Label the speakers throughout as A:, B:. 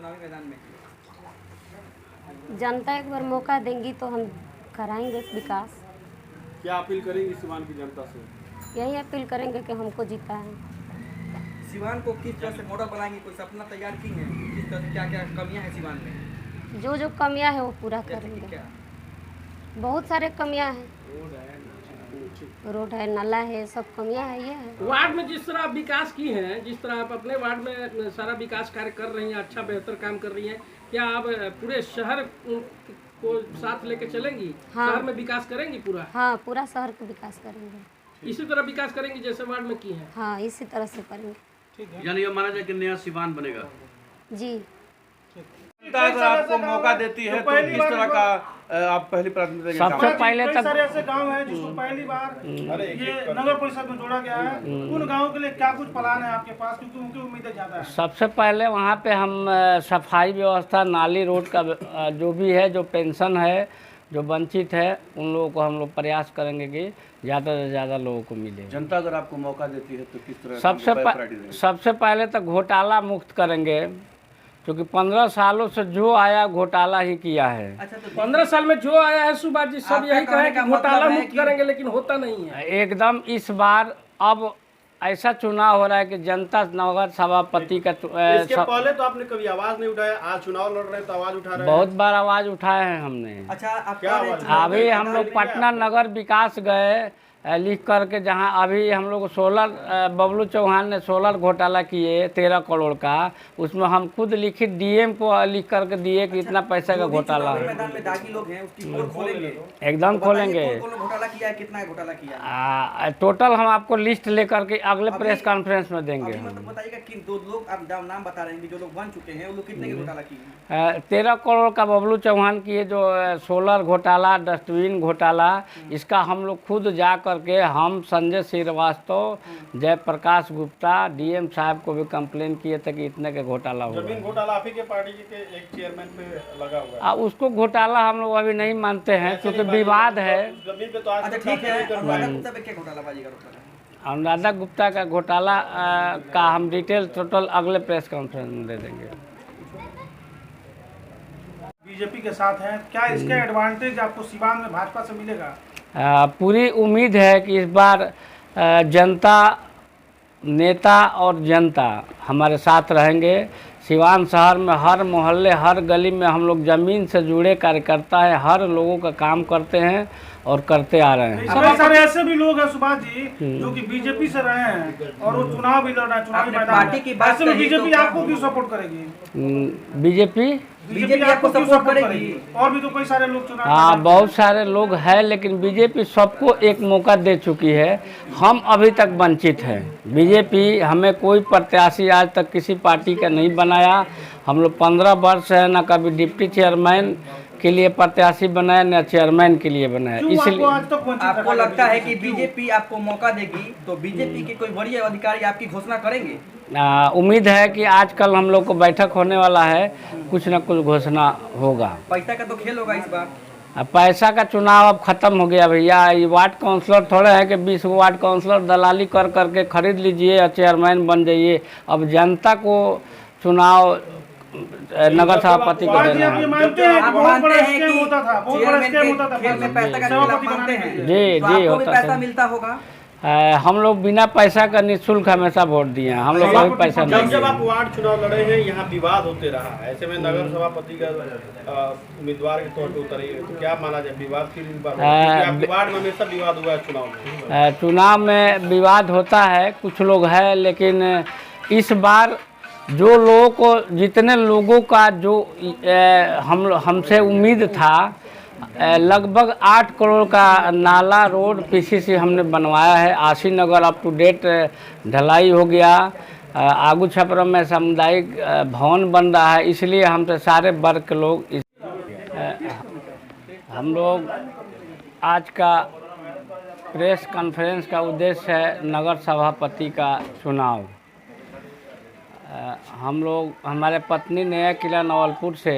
A: चुनावी मैदान में?
B: जनता एक बार मौका देंगी तो हम कराएंगे विकास।
C: क्या अपील करेंगी सिवान की जनता से?
B: यही अपील करेंगे कि हमको जीता है।
A: सिवान को किस तरह से मॉडल बनाएंगे, कोई सपना तैयार की है? किस तरह से क्या क्या कमियां हैं सिवान में?
B: जो जो कमियां है वो पूरा
A: जैसे कि
B: करेंगे।
A: क्या?
B: बहुत सारे कमियां हैं, रोड है, नाला है, सब कमियां है। ये है
D: वार्ड में जिस तरह आप विकास की हैं, जिस तरह आप अपने वार्ड में सारा विकास कार्य कर रही हैं, अच्छा बेहतर काम कर रही हैं, क्या आप पूरे शहर को साथ लेके चलेंगी?
B: हाँ।
D: शहर में विकास करेंगी पूरा?
B: हाँ, पूरा शहर का विकास करेंगे।
D: इसी तरह विकास करेंगी जैसे वार्ड में की हैं?
B: हाँ, इसी तरह से करेंगे।
C: यानी ये माना जाए कि नया सिवान बनेगा।
B: जी।
C: जनता अगर आपको मौका देती है तो किस तरह का आप पहली प्राथमिकता देंगे?
E: सबसे पहले
F: कई
E: तक
F: सारे ऐसे गांव हैं जिसको पहली बार ये नगर परिषद में जोड़ा गया है, उन गांवों के लिए क्या कुछ प्लान है आपके पास, क्योंकि उनकी उम्मीदें ज्यादा है?
E: सबसे पहले वहाँ पे हम सफाई व्यवस्था, नाली, रोड का जो भी है, जो पेंशन है, जो वंचित है, उन लोगों को हम लोग प्रयास करेंगे कि ज़्यादा से ज़्यादा लोगों को मिले।
C: जनता अगर आपको मौका देती है तो किस तरह
E: सबसे पहले तक घोटाला मुक्त करेंगे, क्योंकि 15 सालों से जो आया घोटाला ही किया है।
A: अच्छा, तो
D: 15 साल में जो आया है सुभाष जी, सब
A: आपका
D: यही
A: कहने
D: कहे
A: का
D: कि
A: मतलब
D: घोटाला
A: है
D: मुक्त
A: कि-
D: करेंगे, लेकिन होता नहीं है।
E: एकदम इस बार अब ऐसा चुनाव हो रहा है कि जनता नगर सभापति का
F: इसके पहले तो आपने कभी आवाज नहीं उठाया, आज चुनाव लड़ रहे हैं तो आवाज उठा रहे हैं।
E: बहुत बार आवाज़ उठाए हैं हमने।
A: अच्छा, आप
F: क्या
A: कह रहे हैं
F: आवाज?
A: चुनावी
E: अभी हम
A: मैदान
E: लोग
A: में-
E: पटना नगर विकास गए लिख करके, जहां अभी हम लोग सोलर बबलू चौहान ने सोलर घोटाला किए 13 करोड़ का, उसमें हम खुद लिखित डीएम को लिख करके दिए कि इतना पैसा का
A: जो भी
E: घोटाला
A: चुनावी
E: है।
A: मैदान में दागी लोग हैं उसकी पोल खोलेंगे?
E: एकदम
A: तो
E: खोलेंगे।
A: बताइए कौन-कौन घोटाला किया है, कितना घोटाला किया है?
E: टोटल हम आपको लिस्ट लेकर के अगले
A: अभी-
E: प्रेस कॉन्फ्रेंस में देंगे
A: अभी
E: हम।
A: मतलब बताइएगा कि दो लोग आप नाम बता रहे हैं कि जो लोग बन चुके हैं वो लोग कितने के घोटाला किए हैं?
E: 13 करोड़ का बबलू चौहान की जो सोलर घोटाला, डस्टबिन घोटाला, इसका हम लोग खुद जा करके, हम संजय श्रीवास्तव, जयप्रकाश गुप्ता, डीएम साहब को भी कंप्लेन किए थे कि इतने के घोटाला हो
F: जमीन
E: रहा
F: घोटाला आप ही के पार्टी के एक चेयरमैन पे लगा हुआ है।
E: है। उसको घोटाला हम लोग अभी नहीं मानते हैं, क्योंकि विवाद है।
F: जमीन पे तो आज
A: अच्छा,
F: तक
A: ठीक है।
F: नहीं कर पाए।
A: अनुराधा गुप्ता पे क्या घोटालाबाजी का आरोप लगा है?
E: अनुराधा गुप्ता का घोटाला का हम डिटेल टोटल अगले प्रेस कॉन्फ्रेंस में दे देंगे।
F: बीजेपी के साथ हैं, क्या इसका एडवांटेज आपको सिवान में भाजपा से मिलेगा?
E: पूरी उम्मीद है कि इस बार जनता, नेता और जनता हमारे साथ रहेंगे। सिवान शहर में हर मोहल्ले, हर गली में हम लोग ज़मीन से जुड़े कार्यकर्ता हैं, हर लोगों का काम करते हैं और करते आ रहे हैं।
F: कई सारे ऐसे भी लोग हैं सुभाष जी जो कि बीजेपी से रहे हैं और वो चुनाव भी लड़ रहे हैं, चुनावी
A: आपने
F: मैदान
A: पार्टी की बात
F: ऐसे में
A: कही
F: बीजेपी
A: तो
F: आपको क्यों सपोर्ट करेगी?
E: बीजेपी
F: आपको क्यों सपोर्ट करेगी? और भी तो कई सारे लोग चुनाव
E: हाँ, बहुत सारे लोग हैं, लेकिन बीजेपी सबको एक मौका दे चुकी है। हम अभी तक वंचित हैं। बीजेपी हमें कोई प्रत्याशी आज तक किसी पार्टी का नहीं बनाया। हम लोग 15 वर्ष है, ना कभी डिप्टी चेयरमैन के लिए प्रत्याशी बनाया, न चेयरमैन के लिए बनाया।
F: क्यों
E: इसलिए
F: आपको आज तक वंचित
A: आपको
F: रखा
A: लगता है
F: बीजेपी?
A: कि बीजेपी आपको मौका देगी तो बीजेपी के कोई वरीय अधिकारी आपकी घोषणा करेंगे?
E: उम्मीद है कि आजकल हम लोग को बैठक होने वाला है, कुछ न कुछ घोषणा होगा।
A: पैसा का तो खेल होगा इस बार।
E: पैसा का चुनाव अब खत्म हो गया भैया। ये वार्ड काउंसलर थोड़े हैं कि 20 वार्ड काउंसलर दलाली कर करके खरीद लीजिए और चेयरमैन बन जाइए। अब जनता को चुनाव नगर सभापति को
F: आज
E: देना
F: आप ये
E: है।
F: मानते हैं कि
A: आप
F: बहुत
A: मानते
F: बड़ा
A: हैं
F: स्कैम
A: कि
F: होता था, बहुत बड़ा
A: चेयरमैन
F: स्कैम
A: के
F: होता था,
A: खेल में पैसा का खेल आप मानते हैं?
E: जी,
A: तो
E: जी,
A: आपको भी
E: होता
A: पैसा
E: था।
A: मिलता होगा?
E: हम लोग बिना पैसा का निःशुल्क हमेशा वोट दिए हैं। हम लोग कोई पैसा
F: जब
E: नहीं
F: जब
E: दिए।
F: आप वार्ड चुनाव लड़े हैं, यहाँ विवाद होते रहा है, ऐसे में नगर सभापति का उम्मीदवार के तौर पे उतरे, तो क्या माना जाए विवाद की बात? क्योंकि आपके वार्ड में हमेशा विवाद हुआ है चुनाव में।
E: चुनाव में विवाद होता है, कुछ लोग हैं, लेकिन इस बार जो लोगों को, जितने लोगों का जो हमसे उम्मीद था, लगभग 8 करोड़ का नाला, रोड, पीसीसी हमने बनवाया है। आशी नगर अप टू डेट ढलाई हो गया। आगू छपरा में सामुदायिक भवन बन रहा है। इसलिए हमसे सारे वर्ग के लोग हम लोग आज का प्रेस कॉन्फ्रेंस का उद्देश्य है नगर सभापति का चुनाव। हम लोग, हमारे पत्नी नया किला नवलपुर से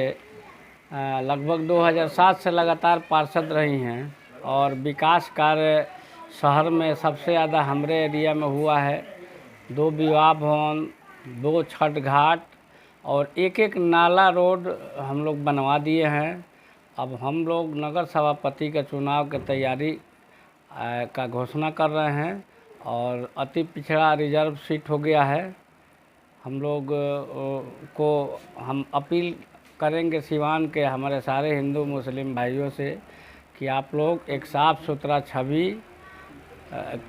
E: लगभग 2007 से लगातार पार्षद रही हैं और विकास कार्य शहर में सबसे ज़्यादा हमारे एरिया में हुआ है। 2 विवाह भवन, 2 छठ घाट और एक एक नाला रोड हम लोग बनवा दिए हैं। अब हम लोग नगर सभापति के चुनाव की तैयारी का घोषणा कर रहे हैं और अति पिछड़ा रिजर्व सीट हो गया है। हम लोग को हम अपील करेंगे सिवान के हमारे सारे हिंदू मुस्लिम भाइयों से कि आप लोग एक साफ़ सुथरा छवि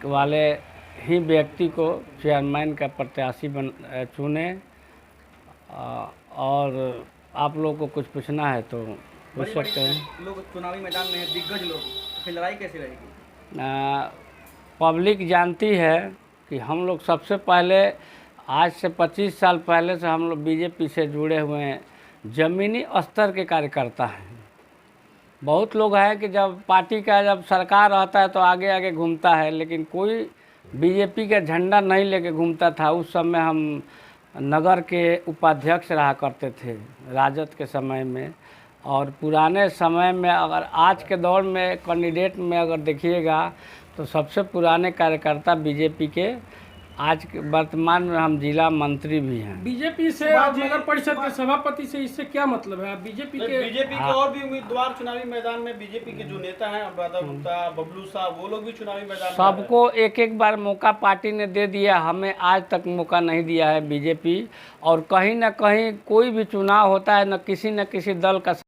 E: वाले ही व्यक्ति को चेयरमैन का प्रत्याशी चुने। और आप लोग को कुछ पूछना है तो पूछ सकते हैं।
A: लोग चुनावी मैदान में हैं, दिग्गज लोग, तो फिर लड़ाई कैसे रहेगी?
E: पब्लिक जानती है कि हम लोग सबसे पहले आज से 25 साल पहले से हम लोग बीजेपी से जुड़े हुए हैं, ज़मीनी स्तर के कार्यकर्ता हैं। बहुत लोग हैं कि जब पार्टी का जब सरकार रहता है तो आगे आगे घूमता है, लेकिन कोई बीजेपी का झंडा नहीं लेके घूमता था। उस समय हम नगर के उपाध्यक्ष रहा करते थे राजद के समय में। और पुराने समय में अगर आज के दौर में कैंडिडेट में अगर देखिएगा तो सबसे पुराने कार्यकर्ता बीजेपी के आज के वर्तमान में हम जिला मंत्री भी हैं।
D: बीजेपी से और नगर परिषद के सभापति से इससे क्या मतलब है? बीजेपी के
F: और भी उम्मीदवार चुनावी मैदान में, बीजेपी के जो नेता हैं अनुराधा गुप्ता, बबलू साहब, वो लोग भी चुनावी मैदान में
E: सबको एक एक बार मौका पार्टी ने दे दिया, हमें आज तक मौका नहीं दिया है बीजेपी। और कहीं ना कहीं कोई भी चुनाव होता है न किसी दल का